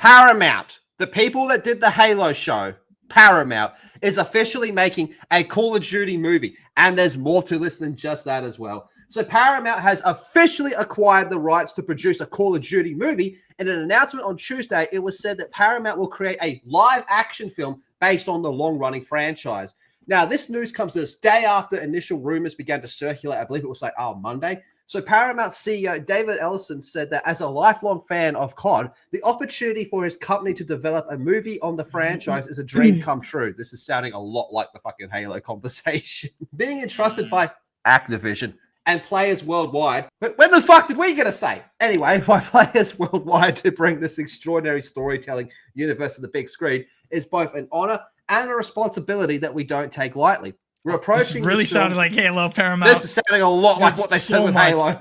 Paramount, the people that did the Halo show, Paramount, is officially making a Call of Duty movie. And there's more to this than just that as well. So Paramount has officially acquired the rights to produce a Call of Duty movie. In an announcement on Tuesday, it was said that Paramount will create a live action film based on the long-running franchise. Now, this news comes this day after initial rumors began to circulate. I believe it was Monday. So Paramount CEO David Ellison said that as a lifelong fan of COD, the opportunity for his company to develop a movie on the franchise is a dream come true. This is sounding a lot like the fucking Halo conversation. Being entrusted by Activision and players worldwide. But when the fuck did we get a say? Anyway, by players worldwide to bring this extraordinary storytelling universe to the big screen is both an honor and a responsibility that we don't take lightly. We're approaching this really this film. Sounded like Halo Paramount. This is sounding a lot like what they said with Halo.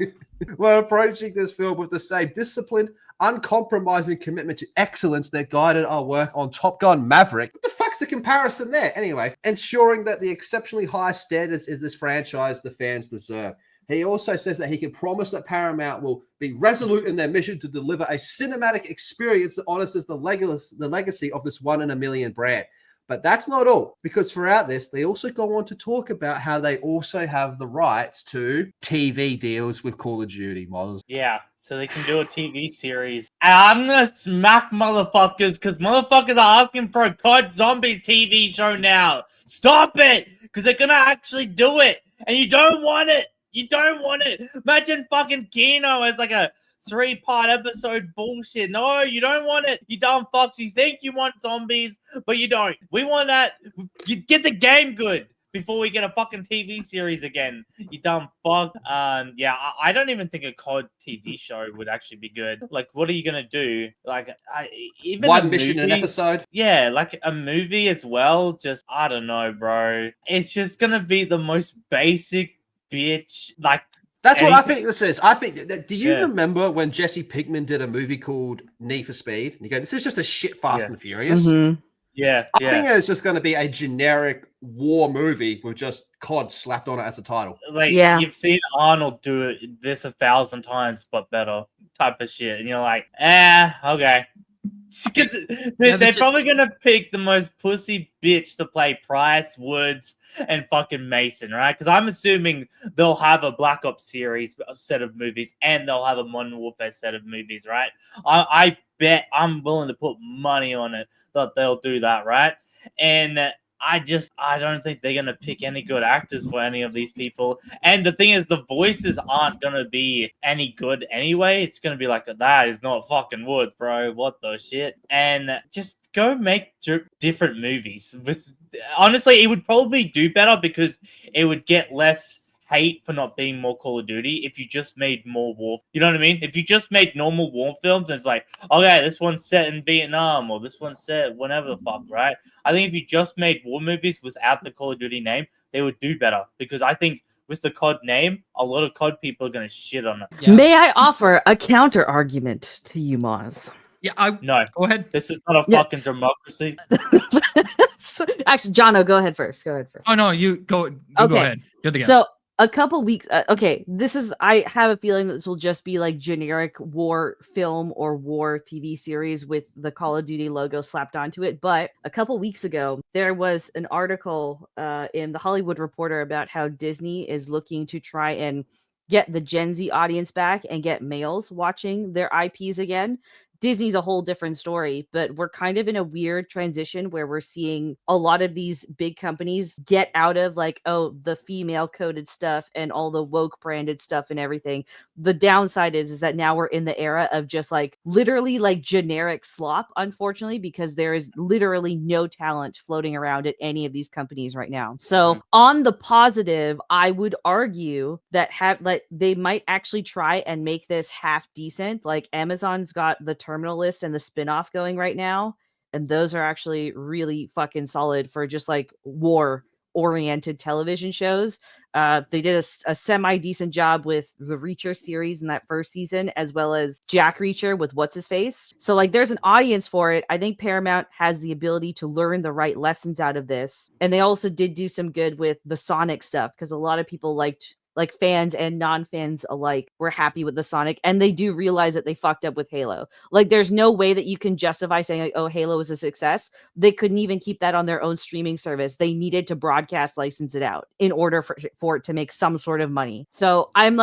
We're approaching this film with the same disciplined, uncompromising commitment to excellence that guided our work on Top Gun Maverick. What the fuck's the comparison there? Anyway, ensuring that the exceptionally high standards is this franchise the fans deserve. He also says that he can promise that Paramount will be resolute in their mission to deliver a cinematic experience that honors the legacy of this one-in-a-million brand. But that's not all, because throughout this, they also go on to talk about how they also have the rights to TV deals with Call of Duty models. Yeah, so they can do a TV series. And I'm gonna smack motherfuckers, because motherfuckers are asking for a COD Zombies TV show now. Stop it, because they're gonna actually do it, and you don't want it. You don't want it. Imagine fucking Kino as like a 3-part episode bullshit. No, you don't want it. You dumb fucks. You think you want zombies, but you don't. We want that. You get the game good before we get a fucking TV series again. You dumb fuck. Yeah, I don't even think a COD TV show would actually be good. Like, what are you gonna do? Like, even one mission an episode. Yeah, like a movie as well. Just I don't know, bro. It's just gonna be the most basic bitch. Like. That's what I think this is. I think do you remember when Jesse Pinkman did a movie called Need for Speed? And you go, this is just a shit Fast and Furious. Mm-hmm. Yeah. I think it's just going to be a generic war movie with just COD slapped on it as a title. Like, you've seen Arnold do this 1,000 times, but better type of shit. And you're like, okay. They're probably going to pick the most pussy bitch to play Price, Woods, and fucking Mason, right? Because I'm assuming they'll have a Black Ops series set of movies and they'll have a Modern Warfare set of movies, right? I bet I'm willing to put money on it that they'll do that, right? And I don't think they're going to pick any good actors for any of these people. And the thing is, the voices aren't going to be any good anyway. It's going to be like, that is not fucking Woods, bro. What the shit? And just go make different movies. Honestly, it would probably do better because it would get less hate for not being more Call of Duty if you just made more war. You know what I mean? If you just made normal war films, and it's like, okay, this one's set in Vietnam or this one's set whenever the fuck, right? I think if you just made war movies without the Call of Duty name, they would do better, because I think with the COD name, a lot of COD people are going to shit on it. Yeah. May I offer a counter argument to you, Moz? Yeah, no. Go ahead. This is not a fucking democracy. Actually, Jono, go ahead first. Oh no, you go. Okay. Go ahead. You're the guest. So a couple weeks. I have a feeling that this will just be like generic war film or war TV series with the Call of Duty logo slapped onto it. But a couple weeks ago, there was an article in the Hollywood Reporter about how Disney is looking to try and get the Gen Z audience back and get males watching their IPs again. Disney's a whole different story, but we're kind of in a weird transition where we're seeing a lot of these big companies get out of like, the female coded stuff and all the woke branded stuff and everything. The downside is that now we're in the era of just like literally like generic slop, unfortunately, because there is literally no talent floating around at any of these companies right now. So on the positive, I would argue that they might actually try and make this half decent. Like Amazon's got the Terminal List and the spinoff going right now, and those are actually really fucking solid for just like war oriented television shows. They did a semi decent job with the Reacher series in that first season, as well as Jack Reacher with What's His Face. So like there's an audience for it. I think Paramount has the ability to learn the right lessons out of this, and they also did do some good with the Sonic stuff, because a lot of people liked like fans and non-fans alike were happy with the Sonic, and they do realize that they fucked up with Halo. Like there's no way that you can justify saying like, oh, Halo was a success. They couldn't even keep that on their own streaming service. They needed to broadcast license it out in order for it to make some sort of money. So I'm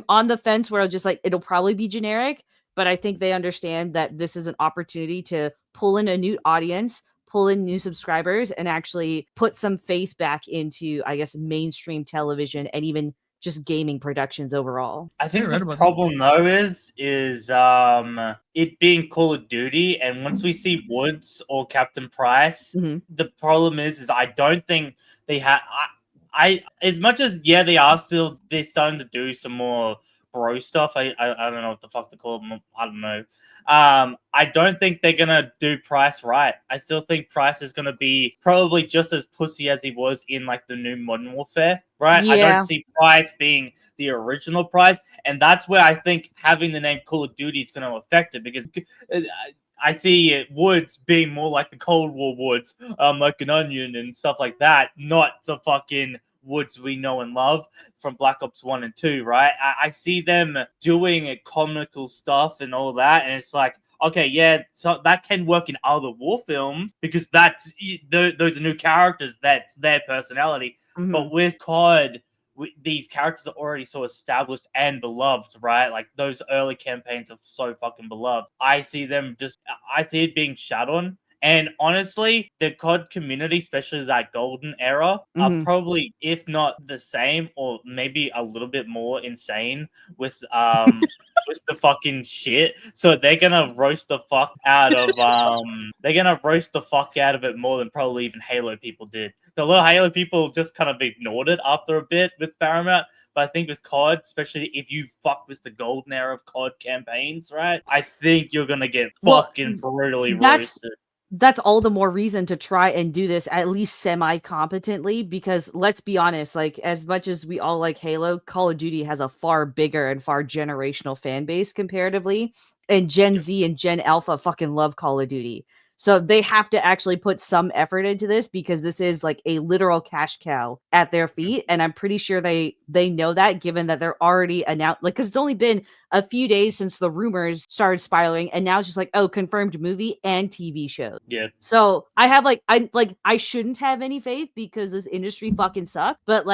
on the fence where I'm just like, it'll probably be generic, but I think they understand that this is an opportunity to pull in a new audience, pull in new subscribers, and actually put some faith back into, I guess, mainstream television and even just gaming productions overall. I think the problem though is it being Call of Duty, and once we see Woods or Captain Price, the problem is I don't think they have. I as much as they're starting to do some more bro stuff. I don't know what the fuck to call them. I don't know. I don't think they're gonna do Price right. I still think Price is gonna be probably just as pussy as he was in like the new Modern Warfare, right? Yeah. I don't see Price being the original Price, and that's where I think having the name Call of Duty is gonna affect it, because I see Woods being more like the Cold War Woods, like an onion and stuff like that, not the fucking Woods we know and love from Black Ops 1 and 2, right? I see them doing comical stuff and all that, and it's like, okay, yeah, so that can work in other war films because those are new characters, that's their personality. But with COD, these characters are already so established and beloved, right? Like those early campaigns are so fucking beloved. I see it being shut on. And honestly, the COD community, especially that golden era, are probably, if not the same, or maybe a little bit more insane with with the fucking shit. So they're gonna roast the fuck out of it more than probably even Halo people did. A lot of Halo people just kind of ignored it after a bit with Paramount. But I think with COD, especially if you fuck with the golden era of COD campaigns, right? I think you're gonna get fucking brutally roasted. That's all the more reason to try and do this at least semi-competently, because let's be honest, like as much as we all like Halo, Call of Duty has a far bigger and far generational fan base comparatively, and Gen Z and Gen Alpha fucking love Call of Duty. So they have to actually put some effort into this, because this is like a literal cash cow at their feet. And I'm pretty sure they know that, given that they're already announced, like, because it's only been a few days since the rumors started spiraling, and now it's just like, oh, confirmed movie and TV show. Yeah. So I have I shouldn't have any faith because this industry fucking sucks, but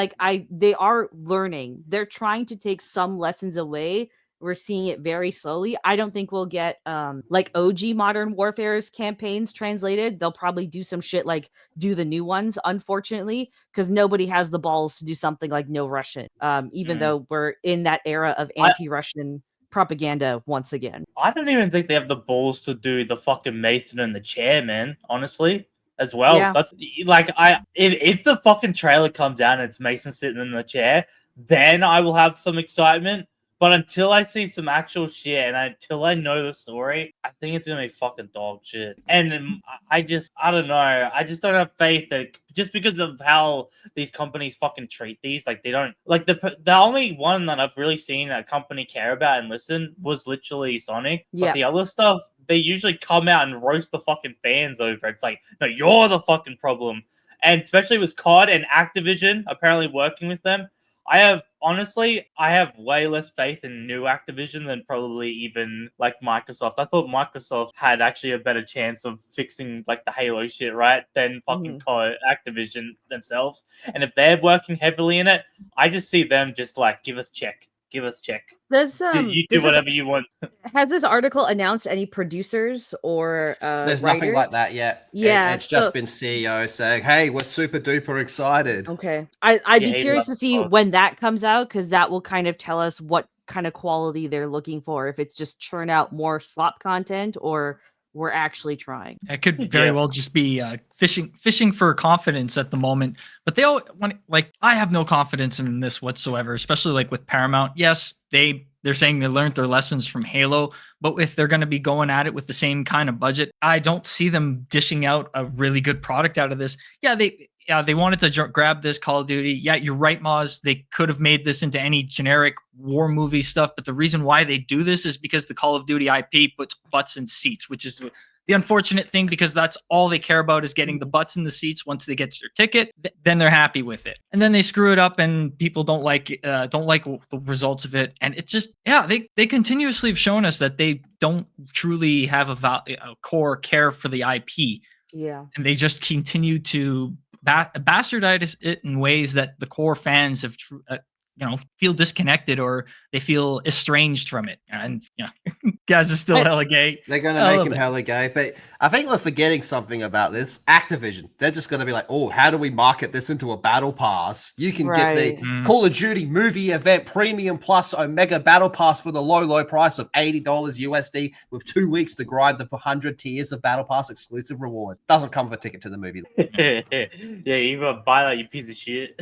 they are learning. They're trying to take some lessons away. We're seeing it very slowly. I don't think we'll get like OG Modern Warfare's campaigns translated. They'll probably do some shit like do the new ones, unfortunately, because nobody has the balls to do something like No Russian, even though we're in that era of anti-Russian propaganda once again. I don't even think they have the balls to do the fucking Mason in the chair, man, honestly, as well. Yeah. That's like, if the fucking trailer comes out and it's Mason sitting in the chair, then I will have some excitement. But until I see some actual shit and until I know the story, I think it's gonna be fucking dog shit. And I don't know. I just don't have faith that just because of how these companies fucking treat these, like they don't like the only one that I've really seen a company care about and listen was literally Sonic. Yeah. But the other stuff, they usually come out and roast the fucking fans over. It's like, no, you're the fucking problem. And especially with COD and Activision apparently working with them, I have way less faith in new Activision than probably even like Microsoft. I thought Microsoft had actually a better chance of fixing like the Halo shit, right, than fucking Activision themselves. And if they're working heavily in it, I just see them just like, give us check. You do whatever you want. Has this article announced any producers or there's writers? nothing like that yet. Yeah, it's just been CEO saying, hey, we're super duper excited. Okay. I'd be curious to see when that comes out, because that will kind of tell us what kind of quality they're looking for, if it's just churn out more slop content or we're actually trying. It could very well just be fishing for confidence at the moment. But they all want, like, I have no confidence in this whatsoever, especially like with Paramount. Yes, they're saying they learned their lessons from Halo, but if they're going to be going at it with the same kind of budget, I don't see them dishing out a really good product out of this. They wanted to grab this Call of Duty. Yeah, you're right, Moz. They could have made this into any generic war movie stuff, but the reason why they do this is because the Call of Duty IP puts butts in seats, which is the unfortunate thing, because that's all they care about is getting the butts in the seats once they get their ticket, then they're happy with it. And then they screw it up and people don't like the results of it. And it's just, yeah, they continuously have shown us that they don't truly have a core care for the IP. Yeah. And they just continue to bastardize it in ways that the core fans have feel disconnected, or they feel estranged from it. And Gaz is still hella gay. They're going to make him hella gay. But I think we're forgetting something about this. Activision, they're just going to be like, oh, how do we market this into a battle pass? You can get the Call of Duty movie event premium plus Omega battle pass for the low price of $80 USD with 2 weeks to grind the 100 tiers of battle pass exclusive reward. Doesn't come with a ticket to the movie. Yeah, you gotta buy that, you piece of shit.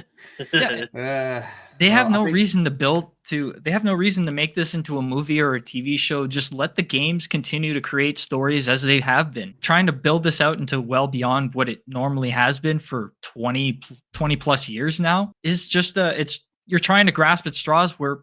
They have no reason to make this into a movie or a TV show. Just let the games continue to create stories as they have been. Trying to build this out into well beyond what it normally has been for 20 plus years now is just you're trying to grasp at straws where,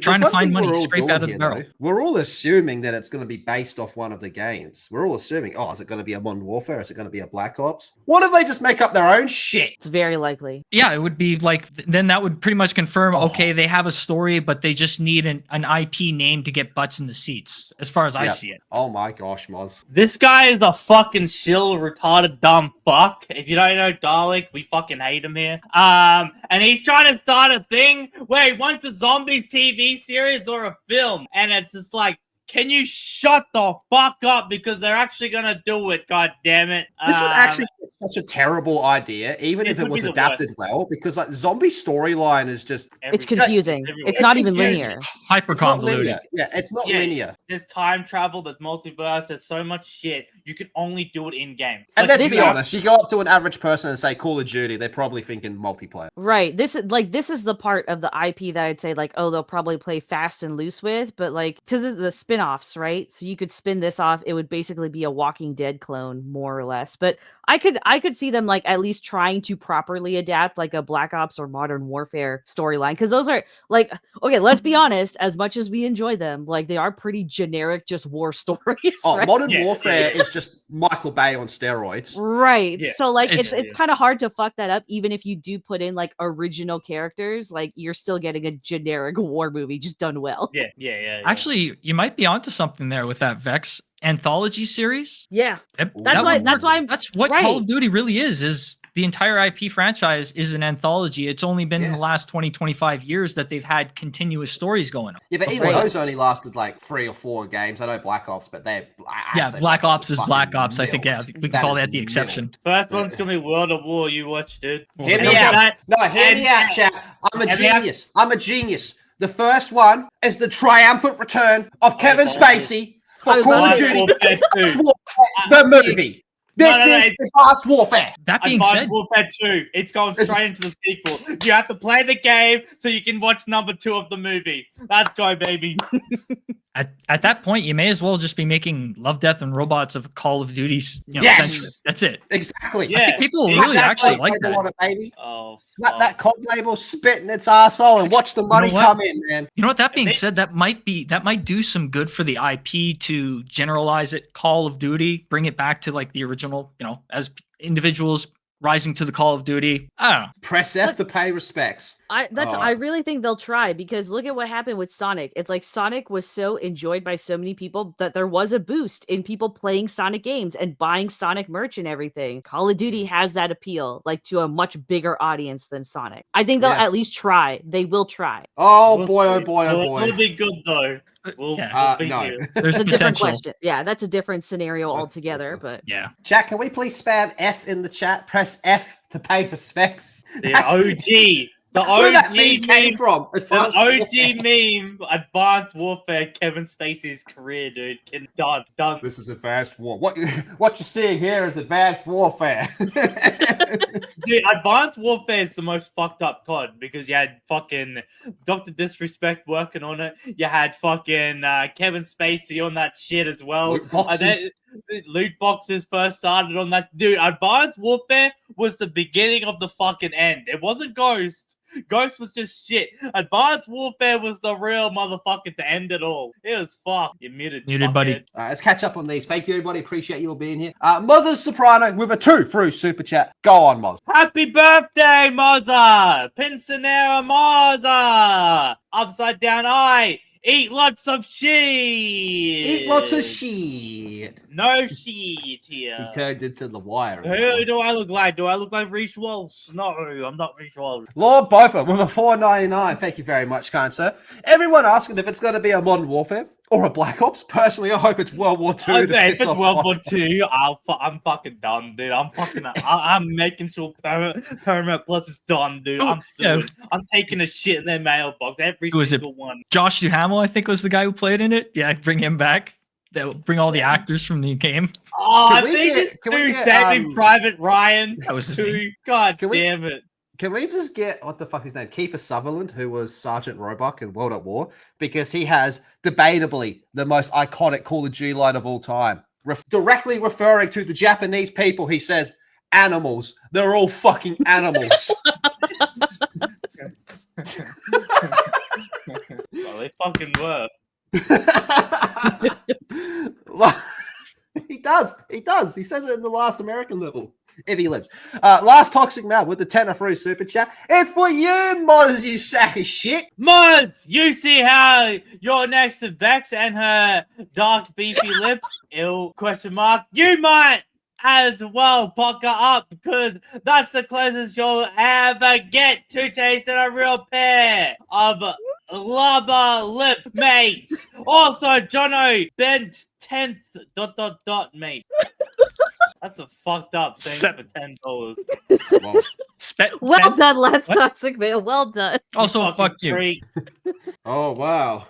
trying to find money scrape out of the barrel. We're all assuming that it's going to be based off one of the games. We're all assuming, is it going to be a Modern Warfare? Is it going to be a Black Ops? What if they just make up their own shit? It's very likely. Yeah, it would be like, then that would pretty much confirm, okay, they have a story, but they just need an IP name to get butts in the seats, as far as I see it. Oh my gosh, Moz. This guy is a fucking shill, retarded, dumb fuck. If you don't know Dalek, we fucking hate him here. And he's trying to start a thing where he wants a zombies TV series or a film, and it's just like, can you shut the fuck up, because they're actually gonna do it, god damn it. This would actually be such a terrible idea, even if it was adapted well, because like zombie storyline is just it's confusing. It's not even linear. Hyper convoluted. Yeah, it's not linear. There's time travel, there's multiverse, there's so much shit. You can only do it in game. And let's be honest, you go up to an average person and say Call of Duty, they're probably thinking multiplayer. Right. This is the part of the IP that I'd say like, they'll probably play fast and loose with, but like to the spin-offs, right? So you could spin this off, it would basically be a Walking Dead clone, more or less. But I could see them like at least trying to properly adapt like a Black Ops or Modern Warfare storyline, because those are like, okay, let's be honest, as much as we enjoy them, like they are pretty generic, just war stories. Right? Modern Warfare is just Michael Bay on steroids. Right. Yeah. So like it's kind of hard to fuck that up, even if you do put in like original characters, like you're still getting a generic war movie just done well. Yeah. Actually, you might be onto something there with that Vex anthology series. Yeah. That's what Call of Duty really is the entire IP franchise is an anthology. It's only been in the last 20-25 years that they've had continuous stories going on. Yeah, but even those only lasted like 3 or 4 games. I know Black Ops, but Black Ops is Black Ops. I think we can call that the exception. First one's gonna be World of War. You watch, dude. Hear me out. No, hear me out, chat. I'm a genius. The first one is the triumphant return of Kevin Spacey for Call of Duty. The movie. This is Advanced Warfare. That being Advanced said, Warfare 2. It's going straight into the sequel. You have to play the game so you can watch number 2 of the movie. Let's go, baby. At that point, you may as well just be making Love, Death, and Robots of Call of Duty. Century. That's it. Exactly. I think people really actually like that. Baby. Slap that COD label, spit in its arsehole, and watch the money come in, man. You know what? That being said, that might do some good for the IP to generalize it. Call of Duty, bring it back to like the original. As individuals rising to the Call of Duty. I don't know. Press F to pay respects. I really think they'll try, because look at what happened with Sonic. It's like Sonic was so enjoyed by so many people that there was a boost in people playing Sonic games and buying Sonic merch and everything. Call of Duty has that appeal, like to a much bigger audience than Sonic. I think they'll at least try. They will try. Oh boy. It'll be good though. No. There's a different question. Yeah, that's a different scenario altogether. But chat, can we please spam F in the chat? Press F to pay respects. The OG. The OG meme came from. The OG meme, Advanced Warfare, Kevin Spacey's career, dude. Done. This is Advanced War. What you're seeing here is Advanced Warfare. Dude, Advanced Warfare is the most fucked up COD, because you had fucking Dr. Disrespect working on it. You had fucking Kevin Spacey on that shit as well. Loot boxes first started on that. Dude, Advanced Warfare was the beginning of the fucking end. It wasn't Ghost. Ghost was just shit. Advanced Warfare was the real motherfucker to end it all. It was fucked. You muted, buddy. fuckhead. Let's catch up on these. Thank you, everybody. Appreciate you all being here. Moz's Soprano with a 2 through Super Chat. Go on, Moz. Happy birthday, Mozza! Pincinera Mozza! Upside down eye. Eat lots of shit. Eat lots of shit. No shit here. He turned into the wire. Who do I look like? Do I look like Reese Walsh? No, I'm not Reese Walsh. Lord Bofa with a 4.99. Thank you very much, kind sir. Everyone asking if it's going to be a Modern Warfare or a Black Ops. Personally, I hope it's World War II. Okay, if it's World War II, I'm fucking done, dude. I'm making sure Paramount Plus is done, dude. I'm suing. I'm taking a shit in their mailbox. Every single one. Josh Duhamel, I think, was the guy who played in it. Yeah, bring him back. They'll bring all the actors from the game. Oh, I think it's through Saving Private Ryan. That was his name. God damn it. Can we just get, what the fuck is his name? Kiefer Sutherland, who was Sergeant Roebuck in World at War, because he has debatably the most iconic Call of Duty line of all time. Directly referring to the Japanese people, he says, animals. They're all fucking animals. Well, they fucking were. He does. He says it in the last American level. If he lives. Last Toxic Mal with the 10 through Super Chat. It's for you, Moz, you sack of shit. Moz, you see how you're next to Vex and her dark beefy lips? Ew, question mark. You might as well pucker up because that's the closest you'll ever get to tasting a real pair of lubber lip mates. Also, Jono, bent 10th ... mate. That's a fucked up thing for $10. Well done, Last Toxic Male. Well done. Also, fuck you. Freak. Oh, wow.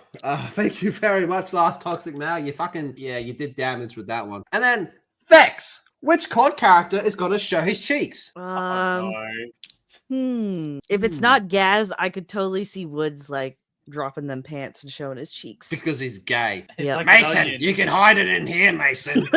Thank you very much, Last Toxic Mal. You fucking, you did damage with that one. And then, Vex. Which COD character is going to show his cheeks? If it's not Gaz, I could totally see Woods like dropping them pants and showing his cheeks. Because he's gay. Yeah, Like Mason, onion. you can hide it in here, Mason.